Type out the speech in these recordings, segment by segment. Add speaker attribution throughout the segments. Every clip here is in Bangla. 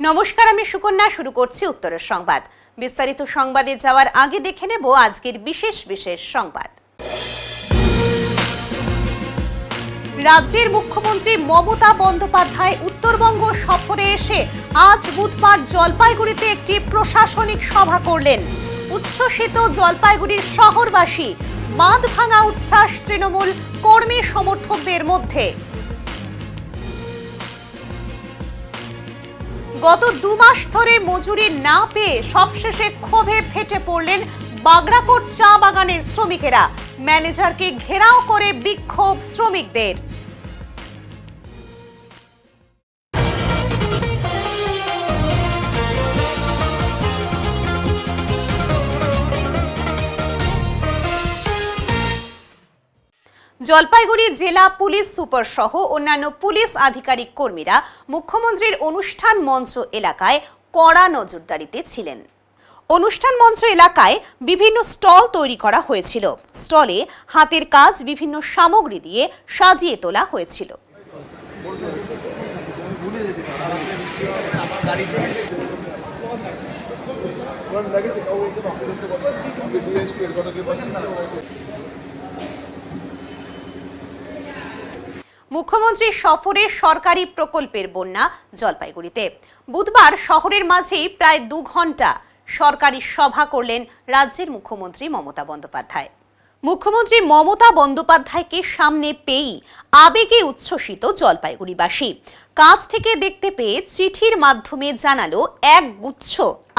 Speaker 1: নমস্কার, আমি সুকন্যা। শুরু করছি উত্তরের সংবাদ। বিস্তারিত সংবাদে যাওয়ার আগে দেখে নেব আজকের বিশেষ সংবাদ। রাজ্যের মুখ্যমন্ত্রী মমতা বন্দ্যোপাধ্যায় উত্তরবঙ্গ সফরে এসে আজ বুধবার জলপাইগুড়িতে একটি প্রশাসনিক সভা করলেন। উচ্ছ্বসিত জলপাইগুড়ির শহরবাসী, বাঁধ ভাঙা উচ্ছ্বাস তৃণমূল কর্মী সমর্থকদের মধ্যে। গত 2 মাস ধরে মজুরি না পেয়ে সবশেষে ক্ষোভে ফেটে পড়লেন বাগড়াকোট চা বাগানের শ্রমিকেরা। ম্যানেজারকে ঘেরাও করে বিক্ষোভ শ্রমিকদের। জলপাইগুড়ি জেলা পুলিশ সুপার সহ অন্যান্য পুলিশ আধিকারিক কর্মীরা মুখ্যমন্ত্রীর অনুষ্ঠান মঞ্চ এলাকায় কড়া নজরদারিতে ছিলেন। অনুষ্ঠান মঞ্চ এলাকায় বিভিন্ন স্টল তৈরি করা হয়েছিল। স্টলে হাতের কাজ বিভিন্ন সামগ্রী দিয়ে সাজিয়ে তোলা হয়েছিল। মুখ্যমন্ত্রী সফরে সরকারি প্রকল্পের বন্যা জলপাইগুড়িতে। বুধবার শহরের মাঝেই প্রায় 2 ঘন্টা সরকারি সভা করলেন রাজ্যের মুখ্যমন্ত্রী মমতা বন্দ্যোপাধ্যায়। মুখ্যমন্ত্রী মমতা বন্দ্যোপাধ্যায়কে সামনে পেয়েই আবেগে উচ্ছ্বসিত জলপাইগুড়িবাসী। কাছ থেকে দেখতে পেয়ে চিঠির মাধ্যমে জানালো এক গুচ্ছ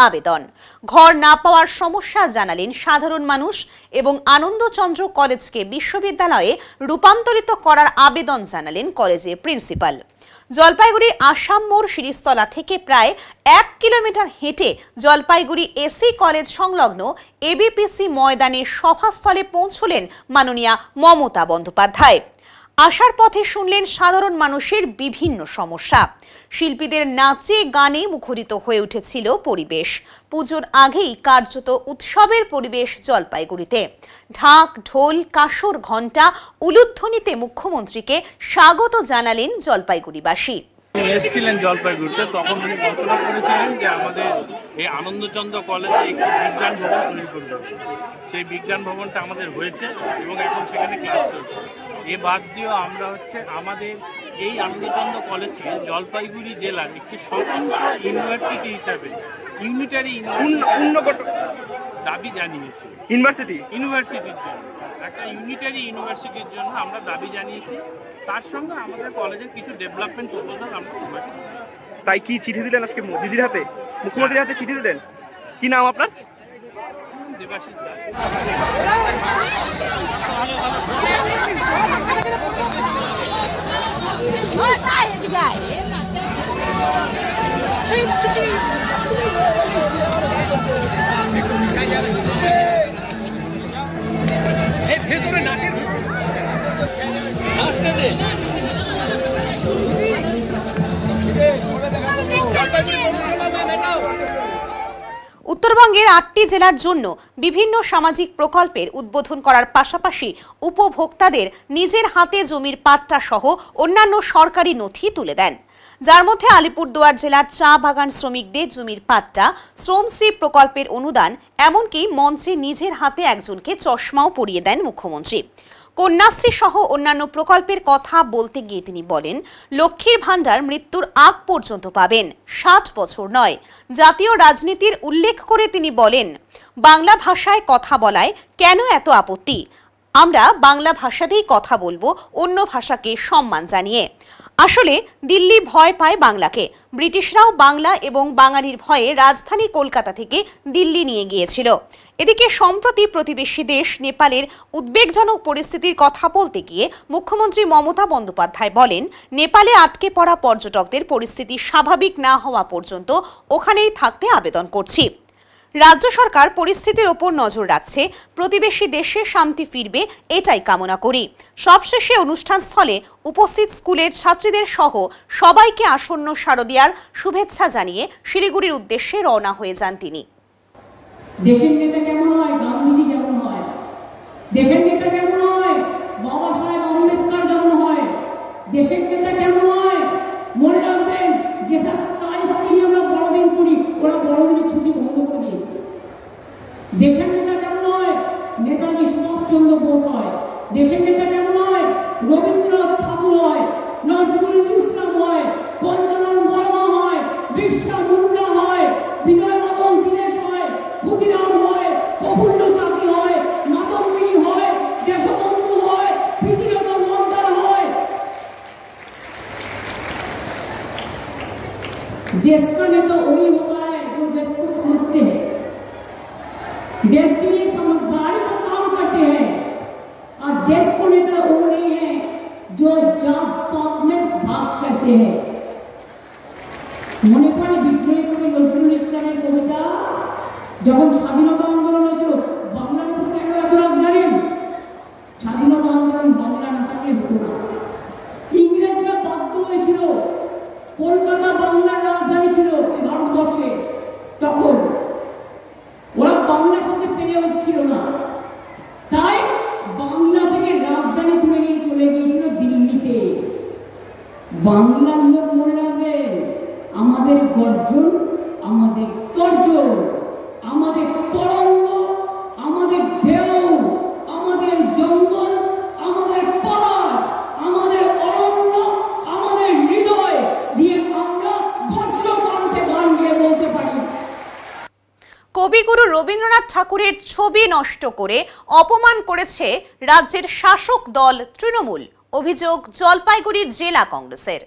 Speaker 1: আবেদন। ঘর না পাওয়ার সমস্যা জানালেন সাধারণ মানুষ এবং আনন্দচন্দ্র কলেজকে বিশ্ববিদ্যালয়ে রূপান্তরিত করার আবেদন জানালেন কলেজের প্রিন্সিপাল। জলপাইগুড়ির আসাম মোড় শিরিষতলা থেকে প্রায় 1 কিলোমিটার হেঁটে জলপাইগুড়ি এসি কলেজ সংলগ্ন এবিপিসি ময়দানে সভাস্থলে পৌঁছলেন মাননীয়া মমতা বন্দ্যোপাধ্যায়। আসার পথে শুনলেন সাধারণ মানুষের বিভিন্ন সমস্যা। শিল্পীদের নাচে গানে মুখরিত হয়ে উঠেছিল পরিবেশ। পুজোর আগেই কার্যত উৎসবের পরিবেশ জলপাইগুড়িতে। ঢাক, ঢোল, কাসর, ঘণ্টা, উলুধ্বনিতে মুখ্যমন্ত্রীকে স্বাগত জানালেন জলপাইগুড়িবাসী।
Speaker 2: এসেছিলেন জলপাইগুড়িতে, তখন উনি ঘোষণা করেছিলেন যে আমাদের এই আনন্দচন্দ্র কলেজে একটি বিজ্ঞান ভবন তৈরি করবে। সেই বিজ্ঞান ভবনটা আমাদের হয়েছে এবং এখন সেখানে ক্লাস চলছে। এ বাদ দিয়েও আমরা আমাদের এই আনন্দচন্দ্র কলেজকে জলপাইগুড়ি জেলার একটি স্বতন্ত্র ইউনিভার্সিটি হিসাবে ইউনিটারি দাবি জানিয়েছি। ইউনিভার্সিটির জন্য একটা ইউনিটারি ইউনিভার্সিটির জন্য আমরা দাবি জানিয়েছি। তার সঙ্গে আমাদের কলেজের কিছু ডেভেলপমেন্ট প্রপোজাল আমরা করেছি।
Speaker 3: তাই কি চিঠি দিলেন আজকে দিদির হাতে, মুখ্যমন্ত্রীর হাতে চিঠি দিলেন? কি নাম আপনার?
Speaker 2: দেবাশিস দাস।
Speaker 1: উত্তরবঙ্গের 8টি জেলার জন্য বিভিন্ন সামাজিক প্রকল্পের উদ্বোধন করার পাশাপাশি উপভোক্তাদের নিজের হাতে জমির পাট্টা সহ অন্যান্য সরকারি নথি তুলে দেন, যার মধ্যে আলিপুরদুয়ার জেলার চা বাগান শ্রমিকদের জমির পাট্টা, শ্রমশ্রী প্রকল্পের অনুদান, এমনকি মঞ্চে নিজের হাতে একজনকে চশমাও পরিয়ে দেন মুখ্যমন্ত্রী। কন্যাশ্রী সহ অন্যান্য প্রকল্পের কথা বলতে গিয়ে তিনি বলেন, লক্ষ্মীর ভাণ্ডার মৃত্যুর আগ পর্যন্ত পাবেন, 60 বছর নয়। জাতীয় রাজনীতির উল্লেখ করে তিনি বলেন, বাংলা ভাষায় কথা বলায় কেন এত আপত্তি? আমরা বাংলা ভাষাতেই কথা বলবো, অন্য ভাষাকে সম্মান জানিয়ে। আসলে দিল্লি ভয় পায় বাংলাকে। ব্রিটিশরাও বাংলা এবং বাঙালির ভয়ে রাজধানী কলকাতা থেকে দিল্লি নিয়ে গিয়েছিল। এদিকে সম্প্রতি প্রতিবেশী দেশ নেপালের উদ্বেগজনক পরিস্থিতির কথা বলতে গিয়ে মুখ্যমন্ত্রী মমতা বন্দ্যোপাধ্যায় বলেন, নেপালে আটকে পড়া পর্যটকদের পরিস্থিতি স্বাভাবিক না হওয়া পর্যন্ত ওখানেই থাকতে আবেদন করছি। রাজ্য সরকার পরিস্থিতির ওপর নজর রাখছে, প্রতিবেশী দেশে শান্তি ফিরবে এটাই কামনা করি। সবশেষে অনুষ্ঠান স্থলে উপস্থিত স্কুলের ছাত্রীদের সহ সবাইকে আসন্ন শারদীয়ার শুভেচ্ছা জানিয়ে শিলিগুড়ির উদ্দেশ্যে রওনা হয়ে যান তিনি।
Speaker 4: দেশের নেতা কেমন হয়? গান্ধীজি যেমন হয়। দেশের নেতা কেমন হয়? বাবা সাহেব আম্বেদকর যেমন হয়। দেশের নেতা কেমন হয়? মনে রাখবেন, যে তিনি আমরা দেশের নেতা কেমন হয়? নেতাজি সুভাষচন্দ্র বোস হয়। দেশের নেতা কেমন হয়? রবীন্দ্রনাথ ঠাকুর হয়, নজরুল ইসলাম হয়, পঞ্চনন বর্মা হয়, বিরসা মুন্ডা হয়, বিনয় বাদল দীনেশ হয়, ক্ষুদিরাম হয়, প্রফুল্ল চাকি হয়, মাতঙ্গিনী হয়, দেশবন্ধু হয়, পৃথিবীর মন্দার হয়। देश का नेता वही होता है जो देश को समझते हैं, देश के लिए समझदारी का काम करते हैं। और देश को नेता वो नहीं है जो जात पात में भाग करते हैं। মনে পড়ে বিদ্রোহী কবি নজরুল ইসলামের কবিতা, যখন স্বাধীনতা আন্দোলন হয়েছিল, বাংলার উপর কেন এত রাগ জানেন? স্বাধীনতা আন্দোলন বাংলা না থাকলে হতো না। ইংরেজরা বাধ্য হয়েছিল, কলকাতা বাংলার রাজধানী ছিল এই ভারতবর্ষে, তখন ওরা বাংলার সাথে পেরে উঠছিল না, তাই বাংলা থেকে রাজধানী তুলে নিয়ে চলে গিয়েছিল দিল্লিতে। বাংলার লোক মনে রাখবেন, আমাদের গর্জন, আমাদের তর্জন, আমাদের তরঙ্গ, আমাদের ঢেউ, আমাদের জঙ্গল, আমাদের পাহাড়, আমাদের অরণ্য, আমাদের হৃদয় দিয়ে আমরা বজ্রকণ্ঠে গান গেয়ে বলতে পারি।
Speaker 1: কবিগুরু রবীন্দ্রনাথ ঠাকুরের ছবি নষ্ট করে অপমান করেছে রাজ্যের শাসক দল তৃণমূল, অভিযোগ জলপাইগুড়ির জেলা কংগ্রেসের।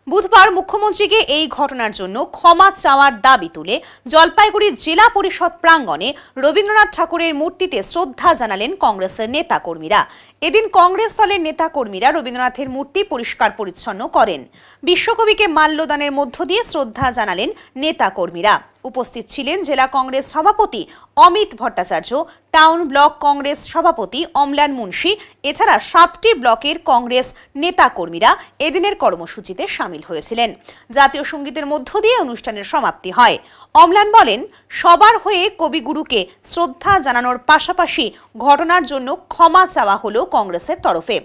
Speaker 1: বুধবার মুখ্যমন্ত্রীকে এই ঘটনার জন্য ক্ষমা চাওয়ার দাবি তুলে জলপাইগুড়ির জেলা পরিষদ প্রাঙ্গণে রবীন্দ্রনাথ ঠাকুরের মূর্তিতে শ্রদ্ধা জানালেন কংগ্রেসের নেতাকর্মীরা। এদিন কংগ্রেস দলের নেতাকর্মীরা রবীন্দ্রনাথের মূর্তি পরিষ্কার পরিচ্ছন্ন করেন। বিশ্বকবিকে মাল্যদানের মধ্য দিয়ে শ্রদ্ধা জানালেন নেতাকর্মীরা। উপস্থিত ছিলেন জেলা কংগ্রেস সভাপতি অমিত ভট্টাচার্য, টাউন ব্লক কংগ্রেস সভাপতি অম্লান মুন্সি, এছাড়া 7টি ব্লকের কংগ্রেস নেতাকর্মীরা এদিনের কর্মসূচিতে সামিল হয়েছিলেন। জাতীয় সঙ্গীতের মধ্য দিয়ে অনুষ্ঠানের সমাপ্তি হয়। অম্লান বলেন, সবার হয়ে কবিগুরুকে শ্রদ্ধা জানানোর পাশাপাশি ঘটনার জন্য ক্ষমা চাওয়া হলো কংগ্রেসের তরফে।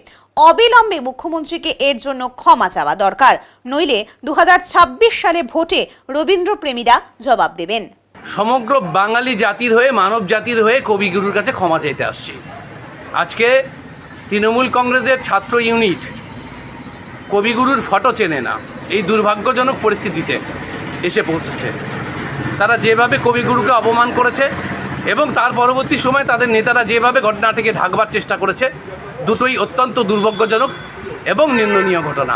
Speaker 1: অবিলম্বে মুখ্যমন্ত্রীকে এর জন্য ক্ষমা চাওয়া দরকার, নইলে 2026 সালে ভোটে রবীন্দ্রপ্রেমীরা জবাব দেবেন।
Speaker 5: সমগ্র বাঙালি জাতির হয়ে, মানব জাতির হয়ে কবিগুরুর কাছে ক্ষমা চাইতে আসছি। আজকে তৃণমূল কংগ্রেসের ছাত্র ইউনিট কবিগুরুর ফটো চেনে না, এই দুর্ভাগ্যজনক পরিস্থিতিতে এসে পৌঁছেছে। তারা যেভাবে কবিগুরুকে অপমান করেছে এবং তার পরবর্তী সময় তাদের নেতারা যেভাবে ঘটনাটিকে ঢাকবার চেষ্টা করেছে, দুটোই অত্যন্ত দুর্ভাগ্যজনক এবং নিন্দনীয় ঘটনা।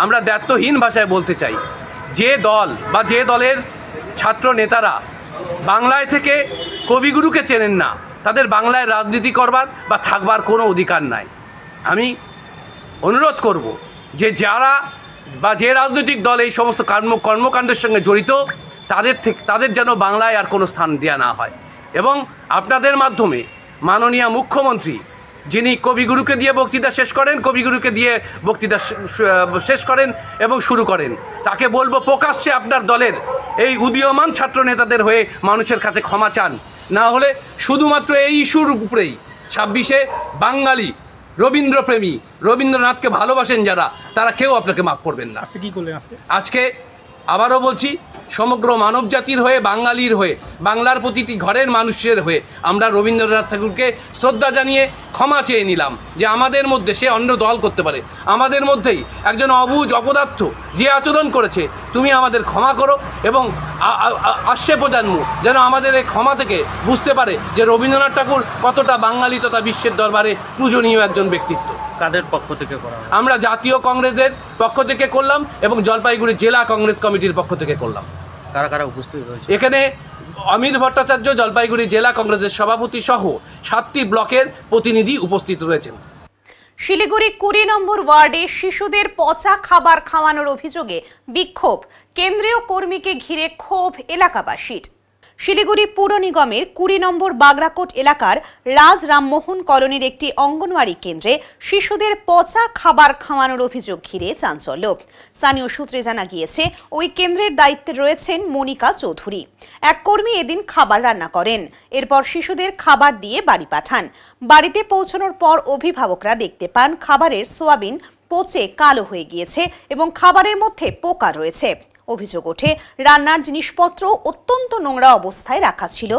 Speaker 5: আমরা দায়িত্বহীন ভাষায় বলতে চাই, যে দল বা যে দলের ছাত্র নেতারা বাংলায় থেকে কবিগুরুকে চেনেন না, তাদের বাংলায় রাজনীতি করবার বা থাকবার কোনো অধিকার নাই। আমি অনুরোধ করব যে যারা বা যে রাজনৈতিক দল এই সমস্ত কর্মকাণ্ডের সঙ্গে জড়িত, তাদের যেন বাংলায় আর কোনো স্থান দেওয়া না হয়। এবং আপনাদের মাধ্যমে মাননীয় মুখ্যমন্ত্রী, যিনি কবিগুরুকে দিয়ে বক্তৃতা শেষ করেন, কবিগুরুকে দিয়ে বক্তৃতা শেষ করেন এবং শুরু করেন, তাকে বলবো প্রকাশ্যে আপনার দলের এই উদীয়মান ছাত্র নেতাদের হয়ে মানুষের কাছে ক্ষমা চান। না হলে শুধুমাত্র এই ইস্যুর উপরেই 26-এ বাঙালি রবীন্দ্রপ্রেমী, রবীন্দ্রনাথকে ভালোবাসেন যারা, তারা কেউ আপনাকে মাফ করবেন না। আজকে আবারও বলছি, সমগ্র মানব জাতির হয়ে, বাঙালির হয়ে, বাংলার প্রতিটি ঘরের মানুষের হয়ে আমরা রবীন্দ্রনাথ ঠাকুরকে শ্রদ্ধা জানিয়ে ক্ষমা চেয়ে নিলাম যে আমাদের মধ্যে, সে অন্য দল করতে পারে, আমাদের মধ্যেই একজন অবুঝ অপদার্থ যে আচরণ করেছে, তুমি আমাদের ক্ষমা করো এবং আসছে প্রজন্ম যেন আমাদের এই ক্ষমা থেকে বুঝতে পারে যে রবীন্দ্রনাথ ঠাকুর কতটা বাঙালি তথা বিশ্বের দরবারে পূজনীয় একজন ব্যক্তিত্ব।
Speaker 2: কাদের পক্ষ থেকে করা?
Speaker 5: আমরা জাতীয় কংগ্রেসের পক্ষ থেকে করলাম এবং জলপাইগুড়ি জেলা কংগ্রেস কমিটির পক্ষ থেকে করলাম।
Speaker 2: কারা কারা উপস্থিত হয়েছে?
Speaker 5: এখানে অমিত ভট্টাচার্য, জলপাইগুড়ি জেলা কংগ্রেসের সভাপতি সহ 7টি ব্লকের প্রতিনিধি উপস্থিত রয়েছেন।
Speaker 1: শিলিগুড়ি 20 নম্বর ওয়ার্ডে শিশুদের পচা খাবার খাওয়ানোর অভিযোগে বিক্ষোভ, কেন্দ্রীয় কর্মীকে ঘিরে ক্ষোভ এলাকাবাসীর। শিলিগুড়ি পুর নিগমের 20 নম্বর বাগরাকোট এলাকার রাজ রামমোহন কলোনির একটি অঙ্গনওয়াড়ি কেন্দ্রে শিশুদের পচা খাবার খাওয়ানোর অভিযোগ ঘিরে চাঞ্চল্য। স্থানীয় সূত্রে জানা গিয়েছে, ওই কেন্দ্রের দায়িত্বে রয়েছেন মনিকা চৌধুরী। এক কর্মী এদিন খাবার রান্না করেন, এরপর শিশুদের খাবার দিয়ে বাড়ি পাঠান। বাড়িতে পৌঁছানোর পর অভিভাবকরা দেখতে পান খাবারের সোয়াবিন পচে কালো হয়ে গিয়েছে এবং খাবারের মধ্যে পোকা রয়েছে। অভিযোগ ওঠে রান্নার জিনিসপত্র অত্যন্ত নোংরা অবস্থায় রাখা ছিল,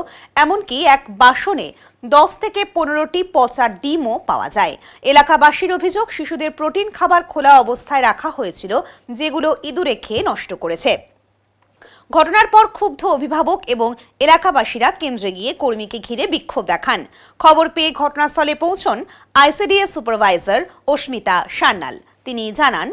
Speaker 1: এমনকি এক বাসনে 10 থেকে 15টি পচা ডিমও পাওয়া যায়। এলাকাবাসীর অভিযোগ, শিশুদের প্রোটিন খাবার খোলা অবস্থায় রাখা হয়েছিল, যেগুলো ইঁদুরে খেয়ে নষ্ট করেছে। ঘটনার পর ক্ষুব্ধ অভিভাবক এবং এলাকাবাসীরা কেন্দ্রে গিয়ে কর্মীকে ঘিরে বিক্ষোভ দেখান। খবর পেয়ে ঘটনাস্থলে পৌঁছন আইসিডিএস সুপারভাইজার অস্মিতা সান্যাল। তিনি জানান,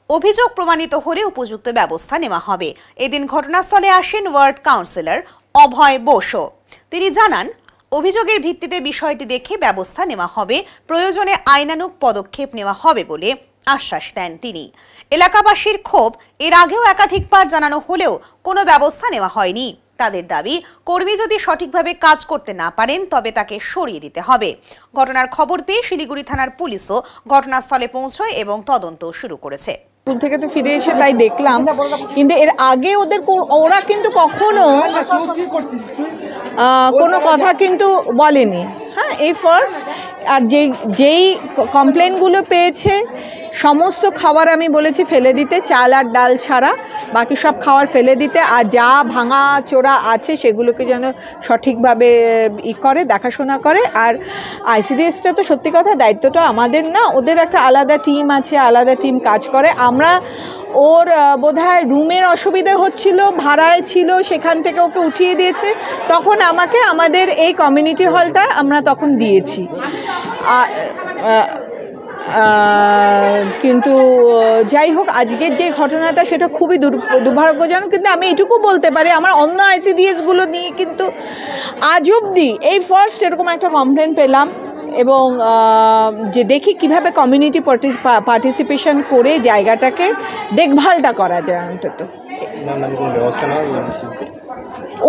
Speaker 1: অভিযোগ প্রমাণিত হলে উপযুক্ত ব্যবস্থা নেওয়া হবে। এদিন ঘটনাস্থলে আসেন ওয়ার্ড কাউন্সিলর অভয় বসু। তিনি জানান, অভিযোগের ভিত্তিতে বিষয়টি দেখে ব্যবস্থা নেওয়া হবে, প্রয়োজনে আইনানুগ পদক্ষেপ নেওয়া হবে বলে আশ্বাস দেন তিনি। এলাকাবাসীর ক্ষোভ এর আগেও একাধিকবার জানানো হলেও কোনো ব্যবস্থা নেওয়া হয়নি। তাদের দাবি, কর্মী যদি সঠিকভাবে কাজ করতে না পারেন তবে তাকে সরিয়ে দিতে হবে। ঘটনার খবর পেয়ে শিলিগুড়ি থানার পুলিশও ঘটনাস্থলে পৌঁছয় এবং তদন্ত শুরু করেছে।
Speaker 6: স্কুল থেকে তো ফিরে এসে তাই দেখলাম, কিন্তু এর আগে ওরা কিন্তু কখনো কোনো কথা কিন্তু বলেনি। হ্যাঁ, এই ফার্স্ট। আর যেই কমপ্লেনগুলো পেয়েছে সমস্ত খাবার আমি বলেছি ফেলে দিতে, চাল আর ডাল ছাড়া বাকি সব খাবার ফেলে দিতে, আর যা ভাঙা চোরা আছে সেগুলোকে যেন সঠিকভাবে করে দেখাশোনা করে। আর আইসিডিএসটা তো সত্যি কথা দায়িত্বটা আমাদের না, ওদের একটা আলাদা টিম আছে, আলাদা টিম কাজ করে। আমরা ওর বোধহয় রুমের অসুবিধা হচ্ছিল, ভাড়ায় ছিল, সেখান থেকে ওকে উঠিয়ে দিয়েছে, তখন আমাকে আমাদের এই কমিউনিটি হলটা আমরা তখন দিয়েছি। কিন্তু যাই হোক, আজকের যে ঘটনাটা সেটা খুবই দুর্ভাগ্যজনক। কিন্তু আমি এটুকু বলতে পারি, আমার অন্য আইসিডিএসগুলো নিয়ে কিন্তু আজ অবধি এই ফার্স্ট এরকম একটা কমপ্লেন পেলাম, এবং যে দেখি কিভাবে কমিউনিটি পার্টিসিপেশন করে জায়গাটাকে দেখভালটা করা যায়। অন্তত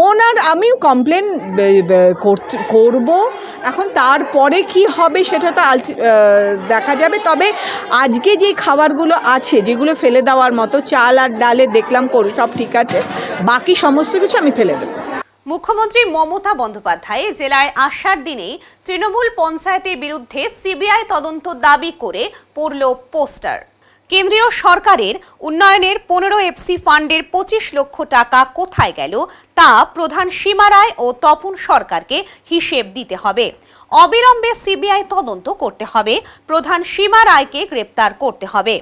Speaker 6: ওনার আমিও কমপ্লেন করব, এখন তারপরে কি হবে সেটা তো দেখা যাবে। তবে আজকে যে খাবারগুলো আছে যেগুলো ফেলে দেওয়ার মতো, চাল আর ডালে দেখলাম সব ঠিক আছে, বাকি সমস্ত কিছু আমি ফেলে দেবো।
Speaker 1: মুখ্যমন্ত্রী মমতা বন্দ্যোপাধ্যায় জেলায় আসার দিনেই তৃণমূল পঞ্চায়েতের বিরুদ্ধে সিবিআই তদন্ত দাবি করে পড়ল পোস্টার। কেন্দ্রীয় সরকারের উন্নয়নের 15 এফসি ফান্ডের 25 লক্ষ টাকা কোথায় গেল তা প্রধান সীমা রায় ও তপন সরকারকে হিসেব দিতে হবে। অবিলম্বে সিবিআই তদন্ত করতে হবে, প্রধান সীমা রায়কে গ্রেপ্তার করতে হবে।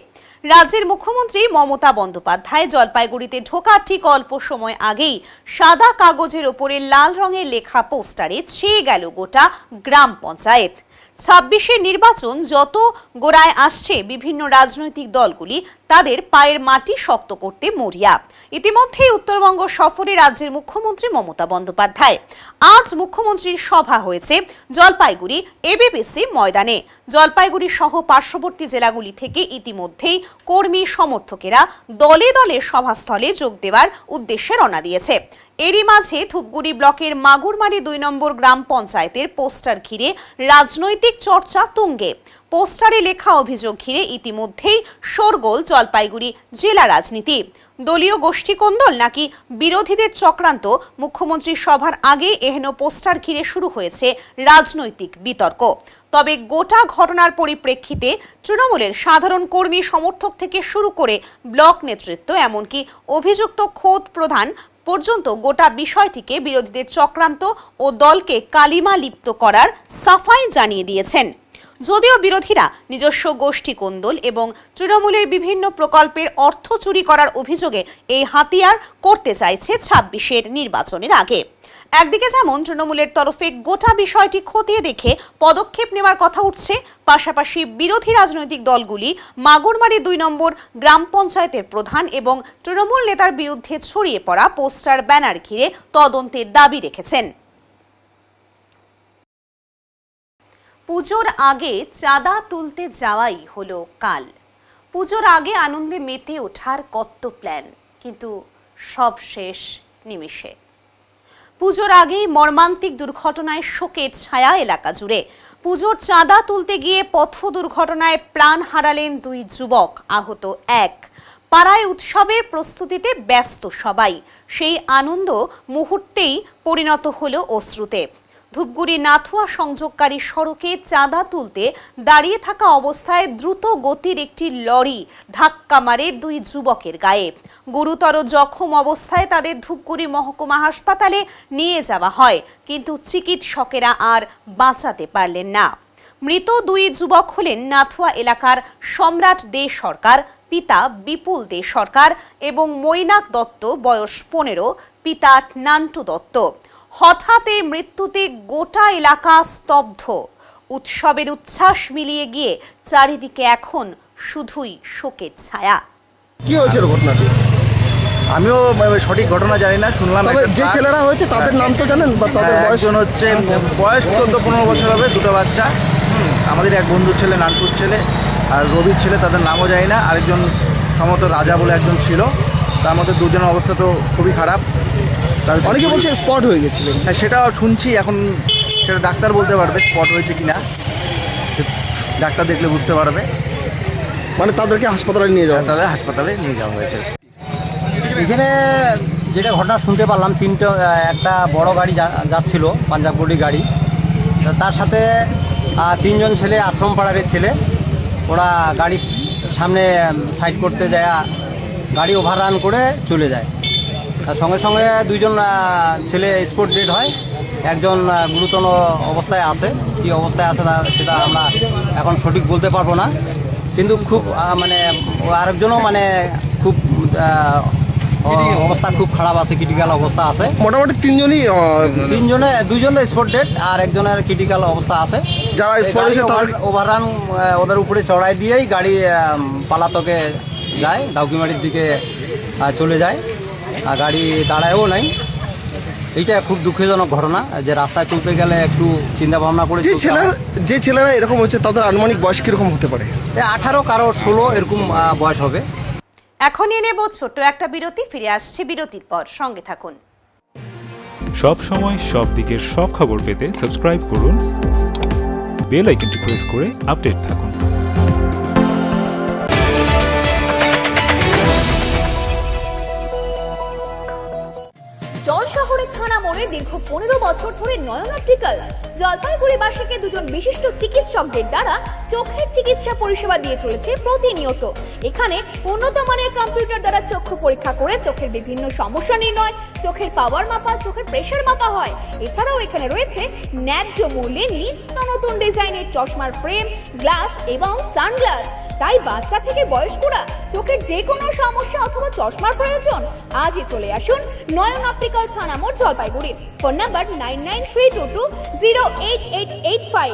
Speaker 1: রাজ্যের মুখ্যমন্ত্রী মমতা বন্দ্যোপাধ্যায় জলপাইগুড়িতে ঢোকার ঠিক অল্প সময় আগেই সাদা কাগজের ওপরে লাল রঙের লেখা পোস্টারে ছেয়ে গেল গোটা গ্রাম পঞ্চায়েত। 26-এর নির্বাচন যত গোড়ায় আসছে, বিভিন্ন রাজনৈতিক দলগুলি তাদের পায়ের মাটি শক্ত করতে মরিয়া। ইতিমধ্যেই উত্তরবঙ্গ সফরে রাজ্যের মুখ্যমন্ত্রী মমতা বন্দ্যোপাধ্যায়। আজ মুখ্যমন্ত্রীর সভা হয়েছে জলপাইগুড়ি এবিপিসি ময়দানে। জলপাইগুড়ি সহ পার্শ্ববর্তী জেলাগুলি থেকে ইতিমধ্যেই কর্মী সমর্থকেরা দলে দলে সভাস্থলে যোগ দেওয়ার উদ্দেশ্যে রওনা দিয়েছে। এরই মাঝে ধূপগুড়ি ব্লকের মাগুরমারি 2 নম্বর গ্রাম পঞ্চায়েতের পোস্টার ঘিরে রাজনৈতিক চর্চা তুঙ্গে। পোস্টারে লেখা অভিযোগ ঘিরে ইতিমধ্যেই শোরগোল জলপাইগুড়ি জেলা রাজনীতি। দলীয় গোষ্ঠীকোন্দল নাকি বিরোধীদের চক্রান্ত, মুখ্যমন্ত্রীর সভার আগে এহেন পোস্টার ঘিরে শুরু হয়েছে রাজনৈতিক বিতর্ক। তবে গোটা ঘটনার পরিপ্রেক্ষিতে তৃণমূলের সাধারণ কর্মী সমর্থক থেকে শুরু করে ব্লক নেতৃত্ব, এমনকি অভিযুক্ত খোদ প্রধান পর্যন্ত গোটা বিষয়টিকে বিরোধীদের চক্রান্ত ও দলকে কালিমা লিপ্ত করার সাফাই জানিয়ে দিয়েছেন। যদিও বিরোধীরা নিজস্ব গোষ্ঠী কোন্দল এবং তৃণমূলের বিভিন্ন প্রকল্পের অর্থ চুরি করার অভিযোগে এই হাতিয়ার করতে চাইছে 26-এর নির্বাচনের আগে। একদিকে যেমন তৃণমূলের তরফে গোটা বিষয়টি খতিয়ে দেখে পদক্ষেপ নেওয়ার কথা উঠছে, পাশাপাশি বিরোধী রাজনৈতিক দলগুলি মাগুরমারি 2 নম্বর গ্রাম পঞ্চায়েতের প্রধান এবং তৃণমূল নেতার বিরুদ্ধে ছড়িয়ে পড়া পোস্টার ব্যানার ঘিরে তদন্তের দাবি রেখেছেন। পুজোর আগে চাঁদা তুলতে যাওয়াই হলো কাল। পুজোর আগে আনন্দে মেতে ওঠার কত প্ল্যান, কিন্তু সব শেষ নিমিষে। পুজোর আগেই মর্মান্তিক দুর্ঘটনায় শোকের ছায়া এলাকা জুড়ে। পুজোর চাঁদা তুলতে গিয়ে পথ দুর্ঘটনায় প্রাণ হারালেন 2 যুবক, আহত 1। পাড়ায় উৎসবের প্রস্তুতিতে ব্যস্ত সবাই, সেই আনন্দ মুহূর্তেই পরিণত হলো অশ্রুতে। ধূপগুড়ি নাথুয়া সংযোগকারী সড়কে চাঁদা তুলতে দাঁড়িয়ে থাকা অবস্থায় দ্রুত গতির একটি লরি ধাক্কা মারে 2 যুবকের গায়ে। গুরুতর জখম অবস্থায় তাদের ধূপগুড়ি মহকুমা হাসপাতালে নিয়ে যাওয়া হয়, কিন্তু চিকিৎসকেরা আর বাঁচাতে পারলেন না। মৃত 2 যুবক হলেন নাথুয়া এলাকার সম্রাট দে সরকার, পিতা বিপুল দে সরকার, এবং মৈনাক দত্ত, বয়স 15, পিতা নান্টু দত্ত। হঠাৎ এই মৃত্যুতে গোটা এলাকা স্তব্ধ। উৎসবের উচ্ছ্বাস মিলিয়ে গিয়ে চারিদিকে এখন শুধুই শোকের ছায়া।
Speaker 7: কি হয়েছিল ঘটনাটি?
Speaker 8: আমিও সঠিক ঘটনা জানি না, শুনলাম
Speaker 7: যে ছেলেরা হয়েছে তাদের নাম তো জানেন বা তাদের বয়স?
Speaker 8: একজন হচ্ছে বয়স 14-15 বছর হবে, 2টো বাচ্চা, আমাদের এক বন্ধুর ছেলে, নানপুর ছেলে, আর রবির ছেলে, তাদের নামও জানি না। আরেকজন সম্ভবত রাজা বলে একজন ছিল, তার মধ্যে 2জনের অবস্থা তো খুবই খারাপ।
Speaker 7: অনেকে বলছে স্পট হয়ে গেছিলেন।
Speaker 8: হ্যাঁ, সেটাও শুনছি, এখন সেটা ডাক্তার বলতে পারবে স্পট হয়েছে কিনা, ডাক্তার দেখলে বুঝতে পারবে।
Speaker 7: মানে তাদেরকে হাসপাতালে নিয়ে যাওয়া?
Speaker 8: তাদের হাসপাতালে নিয়ে যাওয়া হয়েছে।
Speaker 9: এখানে যেটা ঘটনা শুনতে পারলাম, একটা বড় গাড়ি যাচ্ছিল, পাঞ্জাব বডি গাড়ি, তার সাথে 3জন ছেলে, আশ্রম পাড়ার ছেলে, ওরা গাড়ির সামনে সাইড করতে যায়, গাড়ি ওভাররান করে চলে যায়। তার সঙ্গে সঙ্গে 2জন ছেলে স্পট ডেড হয়, একজন গুরুতর অবস্থায় আছে। কী অবস্থায় আছে সেটা আমরা এখন সঠিক বলতে পারবো না, কিন্তু খুব মানে আরেকজনও মানে খুব অবস্থা খুব খারাপ আছে, ক্রিটিক্যাল অবস্থা আছে।
Speaker 7: মোটামুটি 3জনই,
Speaker 9: 2জন স্পট ডেড আর একজনের ক্রিটিক্যাল অবস্থা আছে।
Speaker 7: যারা স্পট
Speaker 9: ওভাররান ওদের উপরে চড়াই দিয়েই গাড়ি পালাতকে যায়, ডাউকিমারির দিকে চলে যায়, গাড়ি দাঁড়ায়ও নাই। এইটা খুব দুঃখজনক ঘটনা, যে রাস্তায় চলতে গেলে একটু চিন্তা ভাবনা করে।
Speaker 7: যে ছেলেরা এরকম হচ্ছে তাদের আনুমানিক বয়স কিরকম হতে পারে?
Speaker 9: 18, কারো 16 এরকম বয়স হবে।
Speaker 1: এখন নিয়ে নেব ছোট্ট একটা বিরতি, ফিরে আসছে বিরতির পর, সঙ্গে থাকুন।
Speaker 10: সব সময় সব দিকের সব খবর পেতে সাবস্ক্রাইব করুন, বেল আইকনটি প্রেস করে আপডেট থাকুন।
Speaker 11: শহরের থানা মোড়ে দীর্ঘ 15 বছর ধরে নয়ন অপটিক্যাল জলপাইগুড়িবাসীকে 2জন বিশিষ্ট চিকিৎসকদের দ্বারা চোখের চিকিৎসা পরিষেবা দিয়ে চলেছে প্রতিনিয়ত। এখানে উন্নত মানের কম্পিউটার দ্বারা চক্ষু পরীক্ষা করে চোখের বিভিন্ন সমস্যা নির্ণয়, চোখের পাওয়ার মাপা, চোখের প্রেসার মাপা হয়। এছাড়াও এখানে রয়েছে ন্যায্য মূল্যে নিত্য নতুন ডিজাইনের চশমার ফ্রেম, গ্লাস এবং সানগ্লাস। তাই বাচ্চা থেকে বয়স্করা চোখের যে কোনো সমস্যা অথবা চশমার প্রয়োজন, আজই চলে আসুন নয়ন অপটিক্যাল থানা মোড়, জলপাইগুড়ি। Phone number 9932208885।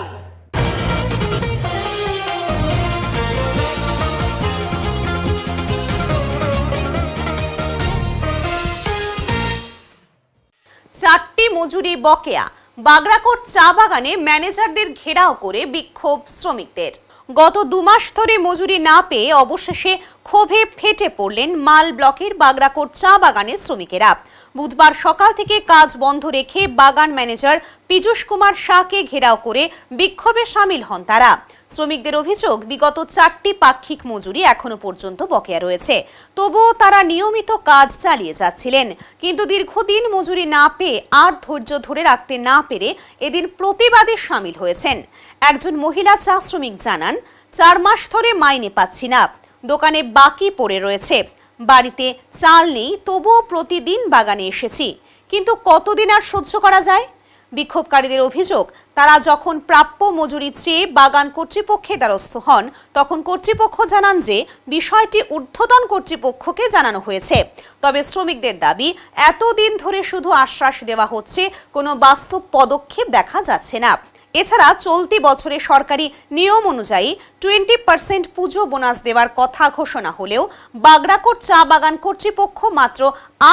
Speaker 1: চারটি মজুরি বকেয়া, বাগড়াকোট চা বাগানে ম্যানেজারদের ঘেরাও করে বিক্ষোভ শ্রমিকদের। গত 2 মাস ধরে মজুরি না পেয়ে অবশেষে ক্ষোভে ফেটে পড়লেন মাল ব্লকের বাগড়াকোট চা বাগানের শ্রমিকেরা। বুধবার সকাল থেকে কাজ বন্ধ রেখে বাগান ম্যানেজার পীযূষ কুমার শাহকে ঘেরাও করে বিক্ষোভে সামিল হন তারা। শ্রমিকদের অভিযোগ, বিগত 4টি পাক্ষিক মজুরি এখনো পর্যন্ত বকেয়া রয়েছে, তবুও তারা নিয়মিত কাজ চালিয়ে যাচ্ছিলেন। কিন্তু দীর্ঘদিন মজুরি না পেয়ে আর ধৈর্য ধরে রাখতে না পেরে এদিন প্রতিবাদে সামিল হয়েছেন। একজন মহিলা চা শ্রমিক জানান, 4 মাস ধরে মাইনে পাচ্ছি না, দোকানে বাকি পড়ে রয়েছে, বাড়িতে চাল নেই, তবুও প্রতিদিন বাগানে এসেছি, কিন্তু কতদিন আর সহ্য করা যায়। বিক্ষোভকারীদের অভিযোগ, তারা যখন প্রাপ্য মজুরি চেয়ে বাগান কর্তৃপক্ষের দ্বারস্থ হন, তখন কর্তৃপক্ষ জানান যে বিষয়টি ঊর্ধ্বতন কর্তৃপক্ষকে জানানো হয়েছে। তবে শ্রমিকদের দাবি, এতদিন ধরে শুধু আশ্বাস দেওয়া হচ্ছে, কোনো বাস্তব পদক্ষেপ দেখা যাচ্ছে না। এছাড়া চলতি বছরে সরকারি নিয়ম অনুযায়ী 20% পুজো বোনাস দেওয়ার কথা ঘোষণা হলেও বাগড়াকোট চা বাগান কর্তৃপক্ষ মাত্র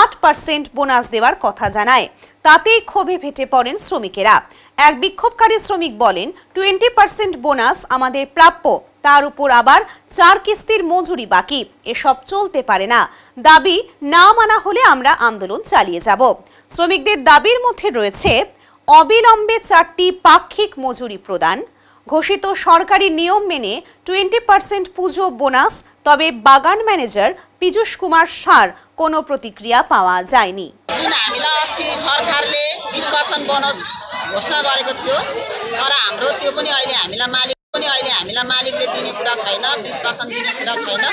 Speaker 1: 8% বোনাস দেওয়ার কথা জানায়। তাতেই ক্ষোভে ফেটে পড়েন শ্রমিকেরা। এক বিক্ষোভকারী শ্রমিক বলেন, 20% বোনাস আমাদের প্রাপ্য, তার উপর আবার 4 কিস্তির মজুরি বাকি, এসব চলতে পারে না। দাবি না মানা হলে আমরা আন্দোলন চালিয়ে যাব। শ্রমিকদের দাবির মধ্যে রয়েছে অবিলম্বে 4টি পাক্ষিক মজুরি প্রদান, ঘোষিত সরকারি নিয়ম মেনে 20% পুজো বোনাস। তবে বাগান ম্যানেজার পীযূষ কুমার শাহর কোনো প্রতিক্রিয়া পাওয়া যায়নি।
Speaker 12: हामीलाई अस्ति सरकारले 20% बोनस घोषणा गरेको थियो तर हाम्रो त्यो पनि अहिले हामीलाई मालिकले दिने कुरा छैन, 20% दिने कुरा छैन।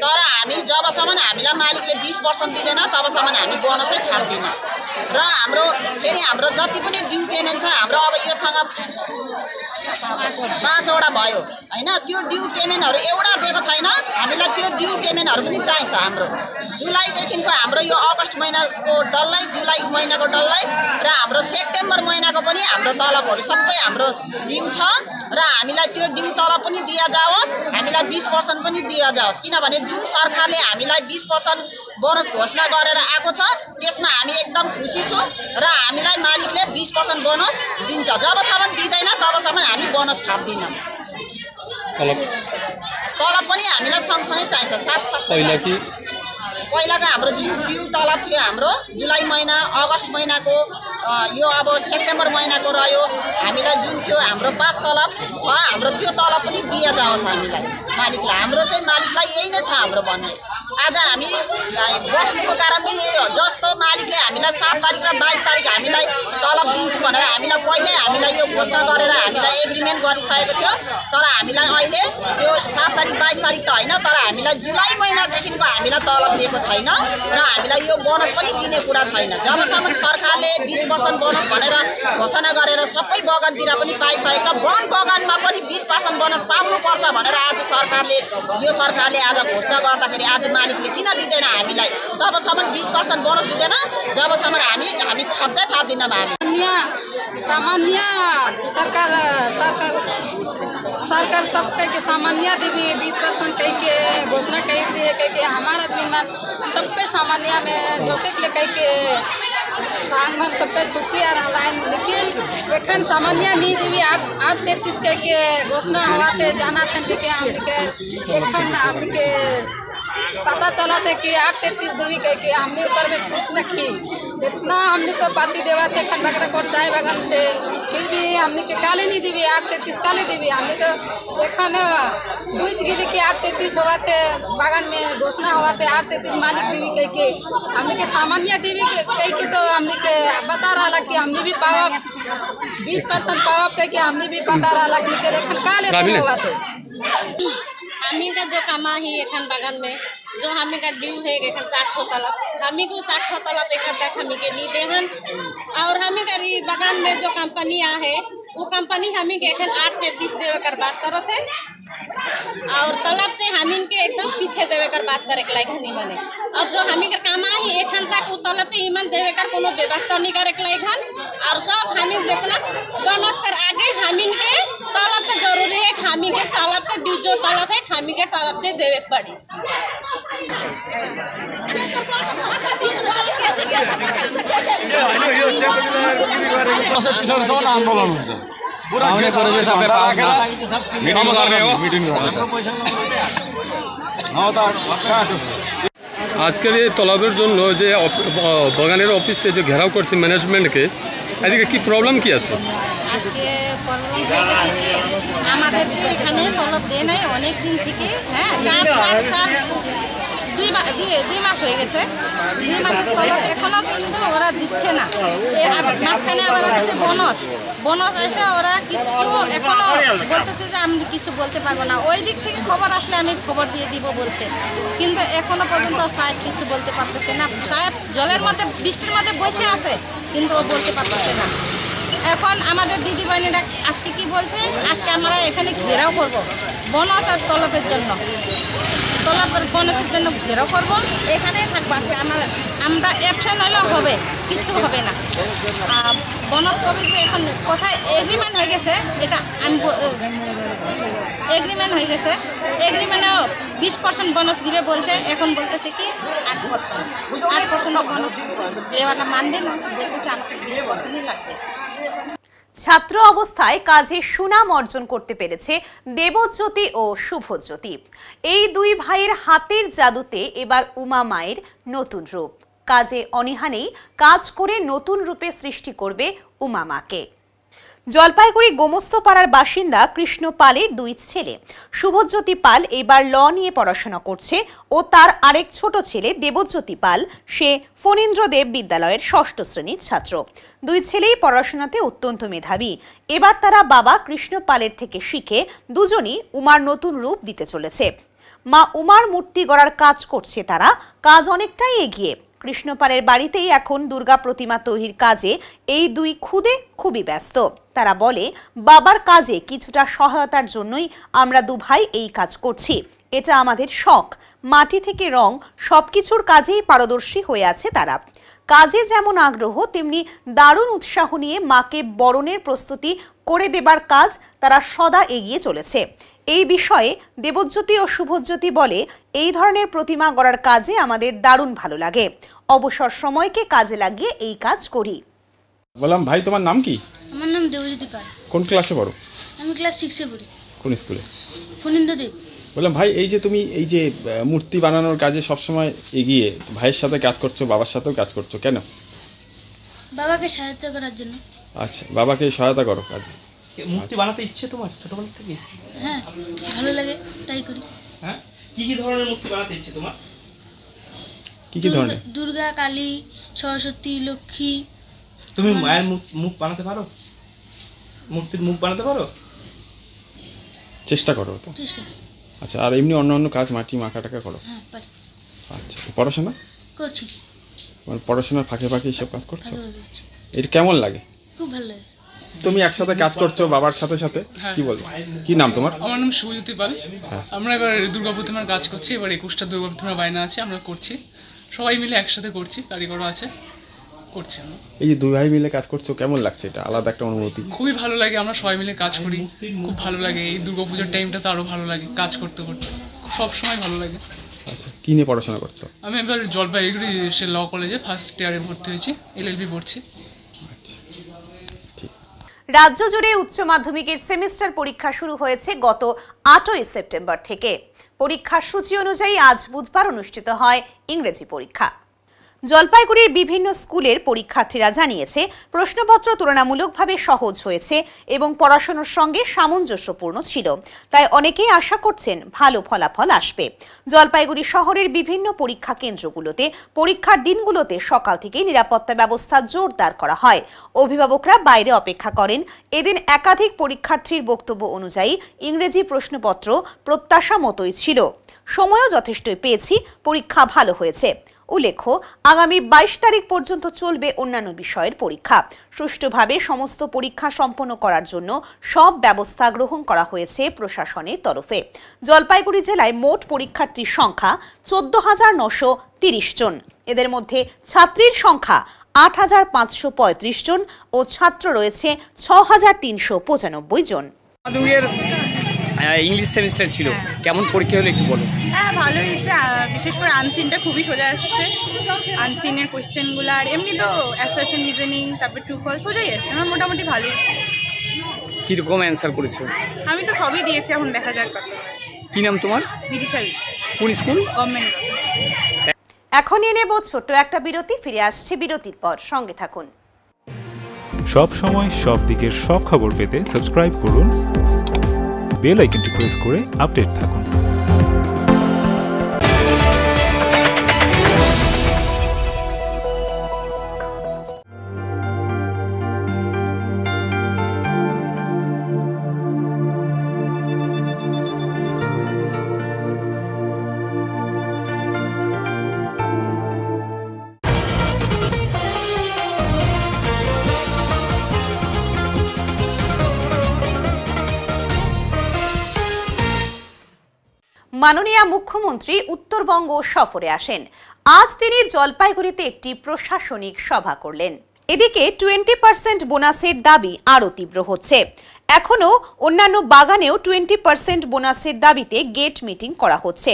Speaker 12: तर हामी जबसम्म हामीलाई मालिकले 20% दिँदैन तबसम्म हामी बोनसै थाप्दैन। र फेरि हाम्रो जति पनि ड्यू पेमेन्ट छ हाम्रो अब योसँग 5वटा भयो हैन, त्यो ड्यू पेमेन्टहरू एउटा दिएको छैन। हामीलाई त्यो ड्यू पेमेन्टहरू पनि चाहिन्छ। हाम्रो जुलाईदेखिको हाम्रो यो अगस्त महिनाको डल्लै, जुलाई महिनाको डल्लै र हाम्रो सेप्टेम्बर महिनाको पनि हाम्रो तलबहरू सबै हाम्रो ड्यू छ र हामीलाई त्यो ड्यू तलब पनि दिया जाओस्, हामीलाई 20% पनि दिया जाओस्। किनभने जुन सरकारले हामीलाई 20% बोनस घोषणा गरेर आएको छ त्यसमा हामी एकदम खुसी छौँ र हामीलाई मालिकले 20% बोनस दिन्छ। जबसम्म दिँदैन तबसम्म हामी बोनस थाप्दैनौँ। तलब पनि हामीलाई सँगसँगै चाहिन्छ, साथसाथै पहिलाको हाम्रो जुन ड्यू तलब थियो हाम्रो जुलाई महिना, अगस्त महिनाको, यो अब सेप्टेम्बर महिनाको रह्यो, हामीलाई जुन त्यो हाम्रो 5 तलब छ हाम्रो त्यो तलब पनि दिया जाओस् हामीलाई मालिकलाई। हाम्रो चाहिँ मालिकलाई यही नै छ हाम्रो भन्ने। आज हामी बस्नुको कारण पनि यही हो। जस्तो मालिकले हामीलाई 7 तारिक र 22 तारिक हामीलाई तलब दिन्छु भनेर हामीलाई पहिल्यै हामीलाई यो घोषणा गरेर हामीलाई एग्रिमेन्ट गरिसकेको थियो। तर हामीलाई अहिले त्यो 7 तारिक 22 तारिक त होइन, तर हामीलाई जुलाई महिनादेखिको हामीलाई तलब दिएको छैन र हामीलाई यो बोनस पनि दिने कुरा छैन। जबसम्म सरकारले 20% बोनस भनेर घोषणा गरेर सबै बगानतिर पनि पाइसकेको छ, वन बगानमा पनि 20% बोनस पाउनुपर्छ भनेर आज सरकारले आज घोषणा गर्दाखेरि आज मालिकले किन दिँदैन हामीलाई? तबसम्म 20% बोनस दिँदैन जबसम्म हामी थाप्दैनौँ।
Speaker 13: सामान्य सरकार सब कह के सामान्य देवी 20% कह के घोषणा कह दिए, कह के हमारा विमान सब पे सामान्य में जोते के कह के सांगमन सब पे खुशी आ रहा है। लेकिन एखन सामान्य नहीं देवी 833 कह के घोषणा हुआ थे जाना था कि हमके पता चला था कि 833 देवी कह के हमने ऊपर में खुश नखी इतना हमने तो पाती देवा थे खंडा कोट चाय बगल से, फिर भी हमने के काले नहीं देवी 833 काले देवी हमने तो एखन बुझ गई कि 833 हुआ थे बागान में घोषणा हुआ थे 833 मालिक देवी कह के हमने के सामान्य देवी कह के तो हमने के बता रहा कि हमने भी पावा 20% पावा कह के हमने भी बता रहा कि एखन काले हुआ थे।
Speaker 14: हमी का जो कमा ही एखन बागान में जो हमी का ड्यू है एखन 4 तलब हमी को 4 तलब एखन तक हमी के नहीं देहन। और हमी का बागान में जो कंपनी है वो कंपनी हमी के एखन 833 देवे कर बात करत है और तलब से हमी के एकदम पीछे देवे कर बात करे के लायक नहीं बने। अब जो हमी का कमा ही एखन तक वो तलब पे ईमान देवे कर कोनो व्यवस्था नहीं करे के लायक हन। और सब हमी जितना बोनस कर आगे हमी के तलब पे जरूरी है हमी के तलब पे ड्यू जो तलब है हमी के तलब से देवे पड़ी।
Speaker 15: आंदोलन हुन्छ
Speaker 16: আজকের এই তলবের জন্য যে বাগানের অফিস থেকে যে ঘেরাও করছে ম্যানেজমেন্টকে, এদিকে কি প্রবলেম কি আছে?
Speaker 17: আজকে প্রবলেম হয়ে গেছে কি আমাদেরকে এখানে তলব দেয় নাই অনেক দিন থেকে। হ্যাঁ, 2 মাস হয়ে গেছে। 2 মাসের তলব এখনও কিন্তু ওরা দিচ্ছে না। মাঝখানে আবার আসছে বোনাস এসে ওরা কিছু এখনও বলতেছে যে আমি কিছু বলতে পারবো না। ওই দিক থেকে খবর আসলে আমি খবর দিয়ে দিব বলছে, কিন্তু এখনও পর্যন্ত সাহেব কিছু বলতে পারতেছে না। সাহেব জলের মধ্যে বৃষ্টির মধ্যে বসে আছে কিন্তু ও বলতে পারতেছে না। এখন আমাদের দিদি বোনেরা আজকে কি বলছে, আজকে আমরা এখানে ঘেরাও করব বোনাস আর তলবের জন্য। তলবের বোনাসের জন্য ঘেরাও করব, এখানেই থাকবো আজকে। আমরা অ্যাবসেন্ট হলেও হবে, কিচ্ছু হবে না। বোনাস কবে যে এখন কোথায় এগ্রিমেন্ট হয়ে গেছে, এটা আমি এগ্রিমেন্ট হয়ে গেছে। এগ্রিমেন্টেও 20% বোনাস দিবে বলছে, এখন বলতেছে কি 8% বোনাস লেবাররা মানবে না, বলতেছে আমাকে 20%ই লাগবে।
Speaker 1: ছাত্র অবস্থায় কাজে সুনাম অর্জন করতে পেরেছে দেবজ্যোতি ও শুভজ্যোতি। এই 2 ভাইয়ের হাতের জাদুতে এবার উমা মায়ের নতুন রূপ। কাজে অনীহা নেই, কাজ করে নতুন রূপে সৃষ্টি করবে উমা মাকে। জলপাইগুড়ি গোমস্তপাড়ার বাসিন্দা কৃষ্ণ পালের দুই ছেলে শুভজ্যোতি পাল এবার ল নিয়ে পড়াশোনা করছে ও তার আরেক ছোট ছেলে দেবজ্যোতি পাল, সে ফণীন্দ্রদেব বিদ্যালয়ের ৬ষ্ঠ শ্রেণীর ছাত্র। দুই ছেলেই পড়াশোনাতে অত্যন্ত মেধাবী। এবার তারা বাবা কৃষ্ণ পালের থেকে শিখে দুজনই উমার নতুন রূপ দিতে চলেছে। মা উমার মূর্তি গড়ার কাজ করছে তারা, কাজ অনেকটাই এগিয়ে। কৃষ্ণপালের বাড়িতেই এখন দুর্গা প্রতিমা তৈরির কাজে এই দুই খুদে খুবই ব্যস্ত। তারা বলে, বাবার কাজে কিছুটা সহায়তার জন্যই আমরা দু ভাই এই কাজ করছি। এটা আমাদের শখ। মাটি থেকে রং সবকিছুর কাজেই পারদর্শী হয়ে আছে তারা। কাজে যেমন আগ্রহ, তেমনি দারুণ উৎসাহ নিয়ে মাকে বরণের প্রস্তুতি করে দেবার কাজ তারা সদা এগিয়ে চলেছে। এই বিষয়ে দেবজ্যোতি ও শুভজ্যোতি বলে, এই ধরনের প্রতিমা গড়ার কাজে আমাদের দারুণ ভালো লাগে। অবসর সময়কে কাজে লাগিয়ে এই কাজ করি।
Speaker 15: বললাম ভাই, তোমার নাম কি?
Speaker 18: আমার নাম দেবজ্যোতি পাল।
Speaker 15: কোন ক্লাসে পড়ো?
Speaker 18: আমি ক্লাস 6-এ পড়ি।
Speaker 15: কোন স্কুলে?
Speaker 18: ফণীন্দ্রদেব।
Speaker 15: বললাম ভাই, এই যে তুমি এই যে মূর্তি বানানোর কাজে সবসময় এগিয়ে, ভাইয়ের সাথে কাজ করছো, বাবার সাথেও কাজ করছো, কেন?
Speaker 18: বাবাকে সহায়তা করার জন্য।
Speaker 15: আচ্ছা, বাবাকে সহায়তা করো কাজে।
Speaker 3: মূর্তি বানাতে ইচ্ছে তোমার ছোটবেলা থেকে?
Speaker 18: হ্যাঁ, ভালো লাগে, তাই করি।
Speaker 3: হ্যাঁ, কি কি ধরনের মূর্তি বানাতে ইচ্ছে তোমার?
Speaker 15: কি কি ধরনের?
Speaker 18: দুর্গা, কালী, সরস্বতী, লক্ষ্মী।
Speaker 3: তুমি মায়ের মুখ বানাতে পারো? মূর্তির মুখ বানাতে পারো?
Speaker 15: চেষ্টা করো তো।
Speaker 18: চেষ্টা।
Speaker 15: আচ্ছা, আর এমনি অন্য অন্য কাজ, মাটি মাখা টাকা করো?
Speaker 18: হ্যাঁ, পারি।
Speaker 15: আচ্ছা, পড়াশোনা
Speaker 18: করছি।
Speaker 15: মানে পড়াশোনার ফাঁকে ফাঁকে এসব কাজ করছো?
Speaker 18: ভালো করছি।
Speaker 15: এটা কেমন লাগে?
Speaker 18: খুব ভালো লাগে।
Speaker 15: তুমি একসাথে কাজ করছো বাবার সাথে সাথে, কি বলবো? কি নাম তোমার?
Speaker 19: আমার নাম শুভজ্যোতি পাল। আমরা এবার দুর্গা প্রতিমার কাজ করছি। এবার 21টা দুর্গা প্রতিমার বায়না আছে, আমরা করছি। সবাই মিলে একসাথে করছি, কারিগরও আছে, করছি আমরা।
Speaker 15: এই যে দুই ভাই মিলে কাজ করছো, কেমন লাগছে? এটা আলাদা একটা অনুভূতি।
Speaker 19: খুবই ভালো লাগে, আমরা সবাই মিলে কাজ করি, খুব ভালো লাগে। এই দুর্গা পুজোর টাইমটা তো আরও ভালো লাগে কাজ করতে করতে, সব সময় ভালো লাগে।
Speaker 15: আচ্ছা, কি নিয়ে পড়াশোনা করছো?
Speaker 19: আমি এবার জলপাইগুড়ি সে ল কলেজে ফার্স্ট ইয়ারে ভর্তি হয়েছি, LLB পড়ছি।
Speaker 1: রাজ্য জুড়ে উচ্চ মাধ্যমিকের সেমিস্টার পরীক্ষা শুরু হয়েছে গত 8ই সেপ্টেম্বর থেকে। পরীক্ষার সূচি অনুযায়ী আজ বুধবার অনুষ্ঠিত হয় ইংরেজি পরীক্ষা। জলপাইগুড়ির বিভিন্ন স্কুলের পরীক্ষার্থীরা জানিয়েছে, প্রশ্নপত্র তুলনামূলকভাবে সহজ হয়েছে এবং পড়াশোনার সঙ্গে সামঞ্জস্যপূর্ণ ছিল। তাই অনেকেই আশা করছেন ভালো ফলাফল আসবে। জলপাইগুড়ি শহরের বিভিন্ন পরীক্ষা কেন্দ্রগুলোতে পরীক্ষার দিনগুলোতে সকাল থেকেই নিরাপত্তা ব্যবস্থা জোরদার করা হয়। অভিভাবকরা বাইরে অপেক্ষা করেন। এদিন একাধিক পরীক্ষার্থীর বক্তব্য অনুযায়ী ইংরেজি প্রশ্নপত্র প্রত্যাশা মতোই ছিল। সময়ও যথেষ্টই পেয়েছি, পরীক্ষা ভালো হয়েছে। উল্লেখ্য, আগামী 22 তারিখ পর্যন্ত চলবে অন্যান্য বিষয়ের পরীক্ষা। সুষ্ঠুভাবে সমস্ত পরীক্ষা সম্পন্ন করার জন্য সব ব্যবস্থা গ্রহণ করা হয়েছে প্রশাসনের তরফে। জলপাইগুড়ি জেলায় মোট পরীক্ষার্থীর সংখ্যা 14,930 জন। এদের মধ্যে ছাত্রীর সংখ্যা 8,535 জন ও ছাত্র রয়েছে 6,395 জন।
Speaker 3: ইংলিশ সেমিস্টার ছিল, কেমন পরীক্ষা হলো একটু বলো।
Speaker 20: হ্যাঁ, ভালো হয়েছে। বিশেষ করে আনসিনটা খুবই সোজা আসছে। আনসিনের কোয়েশ্চেনগুলো আর এমনি তো অ্যাসারশন, রিজনিং, তারপর ট্রু ফলস সোজাই আসছে। আমার মোটামুটি ভালোই।
Speaker 3: কিরকম অ্যান্সার করেছো?
Speaker 20: আমি তো সবই দিয়েছি, এখন দেখা যাক কত।
Speaker 3: কি নাম তোমার?
Speaker 20: বিদিশা।
Speaker 3: কোন স্কুল?
Speaker 20: গভর্নমেন্ট।
Speaker 1: এখন নিয়ে নেব ছোট্ট একটা বিরতি। ফিরে আসছে বিরতির পর, সঙ্গে থাকুন।
Speaker 10: সব সময় সব দিকের সব খবর পেতে সাবস্ক্রাইব করুন, বেল আইকনটি প্রেস করে আপডেট থাকুন।
Speaker 1: মাননীয় মুখ্যমন্ত্রী উত্তরবঙ্গ সফরে আসেন। আজ তিনি জলপাইগুড়িতে একটি প্রশাসনিক সভা করলেন। এদিকে 20% বোনাসের দাবি আরও তীব্র হচ্ছে। এখনো অন্যান্য বাগানেও 20% বোনাসের দাবিতে গেট মিটিং করা হচ্ছে।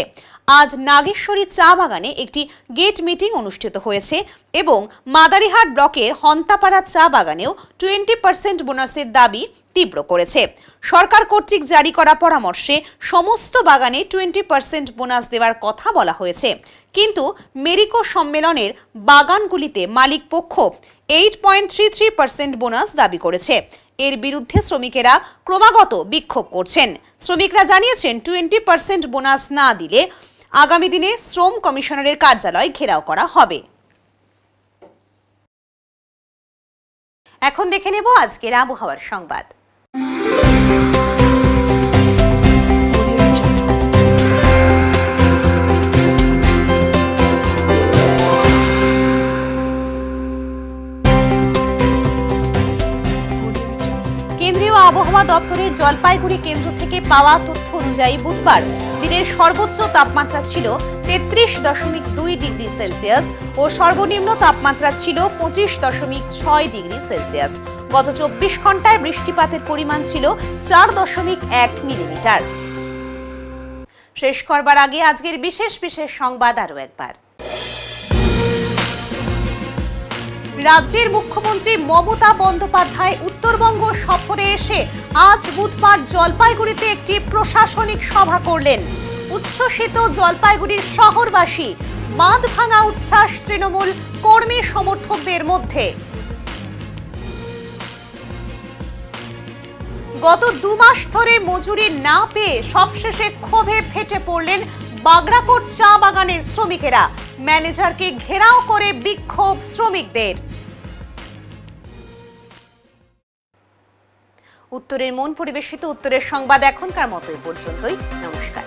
Speaker 1: আজ নাগেশ্বরী চা বাগানে একটি গেট মিটিং অনুষ্ঠিত হয়েছে এবং মাদারিহাট ব্লকের হন্তাপাড়া চা বাগানেও 20% বোনাসের দাবি তীব্র করেছে। সরকার কর্তৃক জারি করা পরামর্শে সমস্ত বাগানে 20% বোনাস দেওয়ার কথা বলা হয়েছে, কিন্তু মেরিকো সম্মেলনের বাগানগুলিতে মালিক পক্ষ 8.33% বোনাস দাবি করেছে। এর বিরুদ্ধে শ্রমিকেরা ক্রমাগত বিক্ষোভ করছেন। শ্রমিকরা জানিয়েছেন 20% বোনাস না দিলে আগামী দিনে শ্রম কমিশনারের কার্যালয় ঘেরাও করা হবে। এখন দেখে নেব আজকের আবহাওয়ার সংবাদ। কেন্দ্রীয় আবহাওয়া দপ্তরের জলপাইগুড়ি কেন্দ্র থেকে পাওয়া তথ্য অনুযায়ী বুধবার দিনের সর্বোচ্চ তাপমাত্রা ছিল 33.2 ডিগ্রি সেলসিয়াস ও সর্বনিম্ন তাপমাত্রা ছিল 25.6 ডিগ্রি সেলসিয়াস। গত 24 ঘন্টায় বৃষ্টিপাতের পরিমাণ ছিল 4.1 মিলিমিটার। শেষ করবার আগে আজকের বিশেষ সংবাদ আরও একবার। রাজ্যের মুখ্যমন্ত্রী মমতা বন্দ্যোপাধ্যায় উত্তরবঙ্গ সফরে এসে আজ বুধবার জলপাইগুড়িতে একটি প্রশাসনিক সভা করলেন। উচ্ছ্বসিত জলপাইগুড়ির শহরবাসী, বাঁধভাঙা উচ্ছ্বাস তৃণমূল কর্মী সমর্থকদের মধ্যে। গত 2 মাস ধরে মজুরি না পেয়ে সবশেষে ক্ষোভে ফেটে পড়লেন বাগড়াকোট চা বাগানের শ্রমিকেরা। ম্যানেজারকে ঘেরাও করে বিক্ষোভ শ্রমিকদের। উত্তরের মন পরিবেশিত উত্তরের সংবাদ এখনকার মতো এই পর্যন্তই। নমস্কার।